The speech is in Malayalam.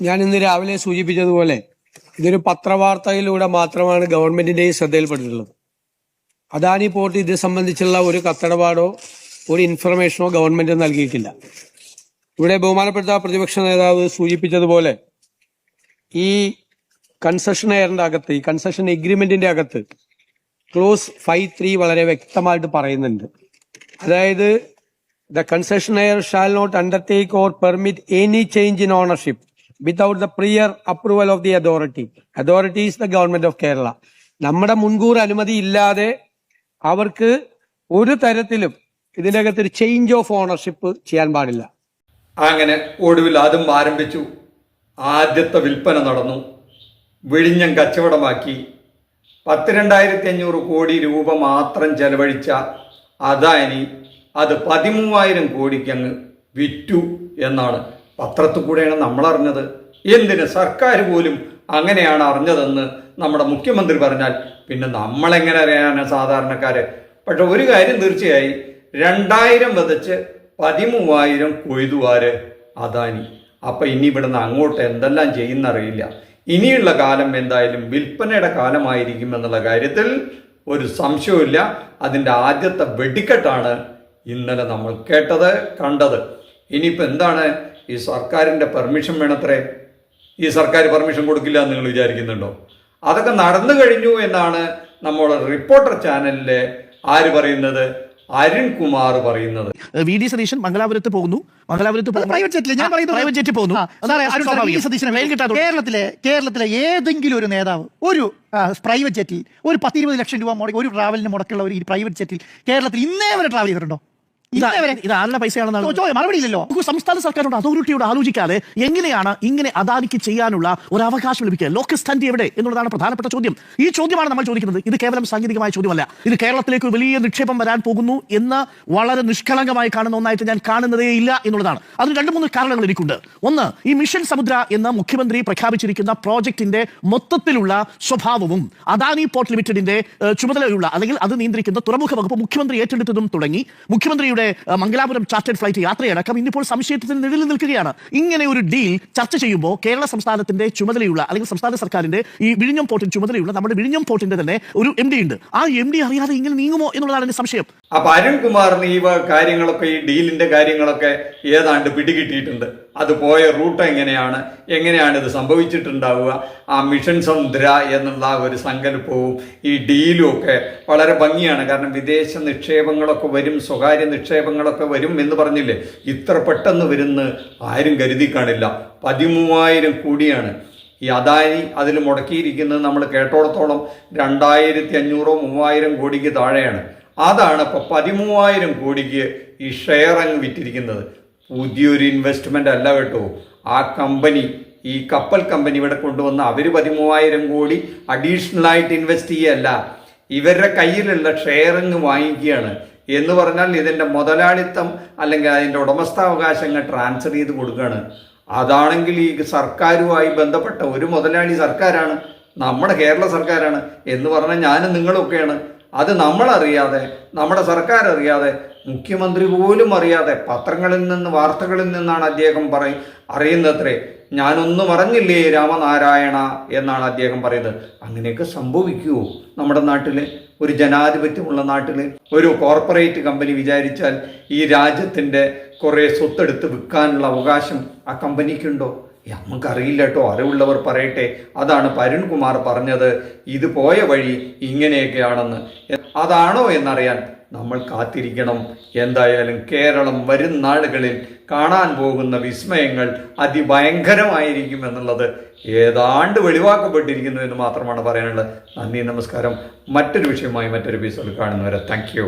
ഞാൻ ഇന്ന് രാവിലെ സൂചിപ്പിച്ചതുപോലെ ഇതൊരു പത്രവാർത്തയിലൂടെ മാത്രമാണ് ഗവൺമെന്റിന്റെ ശ്രദ്ധയിൽപ്പെട്ടിട്ടുള്ളത്. അദാനി പോർട്ട് ഇത് സംബന്ധിച്ചുള്ള ഒരു കത്തടപാടോ ഒരു ഇൻഫർമേഷനോ ഗവൺമെന്റ് നൽകിയിട്ടില്ല. ഇവിടെ ബഹുമാനപ്പെട്ട പ്രതിപക്ഷ നേതാവ് സൂചിപ്പിച്ചതുപോലെ ഈ കൺസെഷനെയറിന്റെ അകത്ത്, ഈ കൺസെഷൻ എഗ്രിമെന്റിന്റെ അകത്ത് ക്ലോസ് 5.3 വളരെ വ്യക്തമായിട്ട് പറയുന്നുണ്ട്. അതായത് the concessionaire shall not undertake or permit any change in ownership without the prior approval of the authority. Authority is the government of Kerala. നമ്മുടെ മുൻകൂർ അനുമതി ഇല്ലാതെ അവർക്ക് ഒരു തരത്തിലും ഇതിൻ്റെ അകത്തൊരു ചേഞ്ച് ഓഫ് ഓണർഷിപ്പ് ചെയ്യാൻ പാടില്ല. അങ്ങനെ ഒടുവിൽ അതും ആരംഭിച്ചു. ആദ്യത്തെ വിൽപ്പന നടന്നു. വിഴിഞ്ഞം കച്ചവടമാക്കി 12,500 കോടി രൂപ മാത്രം ചെലവഴിച്ച അദാനി അത് 13,000 കോടിക്കങ്ങ് വിറ്റു എന്നാണ് പത്രത്തിൽ കൂടെയാണ് നമ്മൾ അറിഞ്ഞത്. എന്തിന് സർക്കാർ പോലും അങ്ങനെയാണ് അറിഞ്ഞതെന്ന് നമ്മുടെ മുഖ്യമന്ത്രി പറഞ്ഞാൽ പിന്നെ നമ്മളെങ്ങനെ അറിയാനാണ് സാധാരണക്കാര്? പക്ഷെ ഒരു കാര്യം തീർച്ചയായി, 2,000 വിതച്ച് 13,000 കൊയ്തുവാര് അദാനി. അപ്പം ഇനി ഇവിടുന്ന് അങ്ങോട്ട് എന്തെല്ലാം ചെയ്യുന്നറിയില്ല. ഇനിയുള്ള കാലം എന്തായാലും വിൽപ്പനയുടെ കാലമായിരിക്കും എന്നുള്ള കാര്യത്തിൽ ഒരു സംശയവുമില്ല. അതിൻ്റെ ആദ്യത്തെ വെടിക്കെട്ടാണ് ഇന്നലെ നമ്മൾ കേട്ടത്, കണ്ടത്. ഇനിയിപ്പോൾ എന്താണ്? ഈ സർക്കാരിൻ്റെ പെർമിഷൻ വേണത്രേ. ഈ സർക്കാർ പെർമിഷൻ കൊടുക്കില്ല എന്ന് നിങ്ങൾ വിചാരിക്കുന്നുണ്ടോ? അതൊക്കെ നടന്നു കഴിഞ്ഞു എന്നാണ് നമ്മുടെ റിപ്പോർട്ടർ ചാനലിലെ ആര് പറയുന്നത്, അരുൺ കുമാർ പറയുന്നത്. വി ഡി സതീശൻ മംഗലാപുരത്ത് പോകുന്നു. പ്രൈവറ്റ് ജെറ്റിൽ, ഞാൻ പറയുന്നത് പ്രൈവറ്റ് ജെറ്റിൽ പോകുന്നു. കേരളത്തിലെ ഏതെങ്കിലും ഒരു നേതാവ് ഒരു പ്രൈവറ്റ് ജെറ്റിൽ ഒരു 10-20 ലക്ഷം രൂപ മുടക്കി, ഒരു ട്രാവലിന് മുടക്കുള്ള ഒരു പ്രൈവറ്റ് ജെറ്റിൽ കേരളത്തിൽ ഇന്നേ വരെ ട്രാവൽ ചെയ്തിട്ടുണ്ടോ? ഇത് ആരുടെ പൈസയാണെന്ന് മറുപടിയില്ലല്ലോ. സംസ്ഥാന സർക്കാരോട് അതോറിറ്റിയോട് ആലോചിക്കാതെ എങ്ങനെയാണ് ഇങ്ങനെ അദാനിക്ക് ചെയ്യാനുള്ള ഒരു അവകാശം ലഭിക്കുക? ലോക്കൽ സ്റ്റാൻഡ് എവിടെ എന്നുള്ളതാണ് പ്രധാനപ്പെട്ട ചോദ്യം. ഈ ചോദ്യമാണ് നമ്മൾ ചോദിക്കുന്നത്. ഇത് കേവലം സാങ്കേതികമായ ചോദ്യമല്ല. ഇത് കേരളത്തിലേക്ക് വലിയ നിക്ഷേപം വരാൻ പോകുന്നു എന്ന് വളരെ നിഷ്കളങ്കമായി കാണുന്ന ഒന്നായിട്ട് ഞാൻ കാണുന്നതേ ഇല്ല എന്നുള്ളതാണ്. അതിന് 2-3 കാരണങ്ങൾ എനിക്കുണ്ട്. ഒന്ന്, ഈ മിഷൻ സമുദ്ര എന്ന മുഖ്യമന്ത്രി പ്രഖ്യാപിച്ചിരിക്കുന്ന പ്രോജക്റ്റിന്റെ മൊത്തത്തിലുള്ള സ്വഭാവവും അദാനി പോർട്ട് ലിമിറ്റഡിന്റെ ചുമതലയുള്ള അല്ലെങ്കിൽ അത് നിയന്ത്രിക്കുന്ന തുറമുഖ വകുപ്പ് മുഖ്യമന്ത്രി ഏറ്റെടുത്തതും തുടങ്ങി മുഖ്യമന്ത്രിയുടെ മംഗലാപുരം ചാർട്ടേഡ് ഫ്ലൈറ്റ് യാത്രയടക്കം ഇന്നിപ്പോൾ സംശയത്തിന് നിഴലിൽ നിൽക്കുകയാണ്. ഇങ്ങനെ ഒരു ഡീൽ ചർച്ച ചെയ്യുമ്പോൾ കേരള സംസ്ഥാനത്തിന്റെ ചുമതലയുള്ള അല്ലെങ്കിൽ സംസ്ഥാന സർക്കാരിന്റെ ഈ വിഴിഞ്ഞം പോർട്ടിന് ചുമതലയുള്ള നമ്മുടെ വിഴിഞ്ഞം പോർട്ടിന്റെ തന്നെ ഒരു MD ഉണ്ട്. ആ MD അറിയാതെ ഇങ്ങനെ നീങ്ങുമോ എന്നുള്ളതാണ് എന്റെ സംശയം. അപ്പൊ അരുൺകുമാറിന് ഈ കാര്യങ്ങളൊക്കെ, ഈ ഡീലിന്റെ കാര്യങ്ങളൊക്കെ ഏതാണ്ട് പിടികിട്ടിയിട്ടുണ്ട്. അത് പോയ റൂട്ട് എങ്ങനെയാണ് ഇത് സംഭവിച്ചിട്ടുണ്ടാവുക, ആ മിഷൻ സമുദ്ര എന്നുള്ള ഒരു സങ്കല്പവും ഈ ഡീലും ഒക്കെ വളരെ ഭംഗിയാണ്. കാരണം വിദേശ നിക്ഷേപങ്ങളൊക്കെ വരും, സ്വകാര്യ നിക്ഷേപങ്ങളൊക്കെ വരും എന്ന് പറഞ്ഞില്ലേ. ഇത്ര പെട്ടെന്ന് വരുന്ന ആരും കരുതി കാണില്ല. 13,000 കോടിയാണ് ഈ അദാനി അതിൽ മുടക്കിയിരിക്കുന്നത്. നമ്മൾ കേട്ടോടത്തോളം 2,500-3,000 കോടിക്ക് താഴെയാണ്. അതാണ് ഇപ്പോൾ 13,000 കോടിക്ക് ഈ ഷെയർ അങ്ങ് വിറ്റിരിക്കുന്നത്. പുതിയൊരു ഇൻവെസ്റ്റ്മെന്റ് അല്ല കേട്ടോ. ആ കമ്പനി, ഈ കപ്പൽ കമ്പനി ഇവിടെ കൊണ്ടുവന്ന് അവർ 13,000 കോടി അഡീഷണൽ ആയിട്ട് ഇൻവെസ്റ്റ് ചെയ്യല്ല, ഇവരുടെ കയ്യിലുള്ള ഷെയറിങ് വാങ്ങിക്കുകയാണ്. എന്ന് പറഞ്ഞാൽ ഇതിൻ്റെ മുതലാളിത്തം അല്ലെങ്കിൽ അതിൻ്റെ ഉടമസ്ഥാവകാശങ്ങൾ ട്രാൻസ്ഫർ ചെയ്ത് കൊടുക്കുകയാണ്. അതാണെങ്കിൽ ഈ സർക്കാരുമായി ബന്ധപ്പെട്ട ഒരു മുതലാളി സർക്കാരാണ്, നമ്മുടെ കേരള സർക്കാരാണ് എന്ന് പറഞ്ഞാൽ ഞാനും നിങ്ങളൊക്കെയാണ്. അത് നമ്മളറിയാതെ, നമ്മുടെ സർക്കാർ അറിയാതെ, മുഖ്യമന്ത്രി പോലും അറിയാതെ പത്രങ്ങളിൽ നിന്ന്, വാർത്തകളിൽ നിന്നാണ് അദ്ദേഹം അറിയുന്നത്രേ. ഞാനൊന്നും അറിഞ്ഞില്ലേ രാമനാരായണ എന്നാണ് അദ്ദേഹം പറയുന്നത്. അങ്ങനെയൊക്കെ സംഭവിക്കുമോ നമ്മുടെ നാട്ടിൽ? ഒരു ജനാധിപത്യമുള്ള നാട്ടിൽ ഒരു കോർപ്പറേറ്റ് കമ്പനി വിചാരിച്ചാൽ ഈ രാജ്യത്തിൻ്റെ കുറേ സ്വത്തെടുത്ത് വിൽക്കാനുള്ള അവകാശം ആ കമ്പനിക്കുണ്ടോ? നമുക്കറിയില്ല കേട്ടോ, അറിവുള്ളവർ പറയട്ടെ. അതാണ് അരുൺകുമാർ പറഞ്ഞത്, ഇത് പോയ വഴി ഇങ്ങനെയൊക്കെയാണെന്ന്. അതാണോ എന്നറിയാൻ നമ്മൾ കാത്തിരിക്കണം. എന്തായാലും കേരളം വരും നാളുകളിൽ കാണാൻ പോകുന്ന വിസ്മയങ്ങൾ അതിഭയങ്കരമായിരിക്കും എന്നുള്ളത് ഏതാണ്ട് വെളിവാക്കപ്പെട്ടിരിക്കുന്നു എന്ന് മാത്രമാണ് പറയാനുള്ളത്. നന്ദി, നമസ്കാരം. മറ്റൊരു വിഷയമായി മറ്റൊരു എപ്പിസോഡിൽ കാണുന്നവരെ താങ്ക് യു.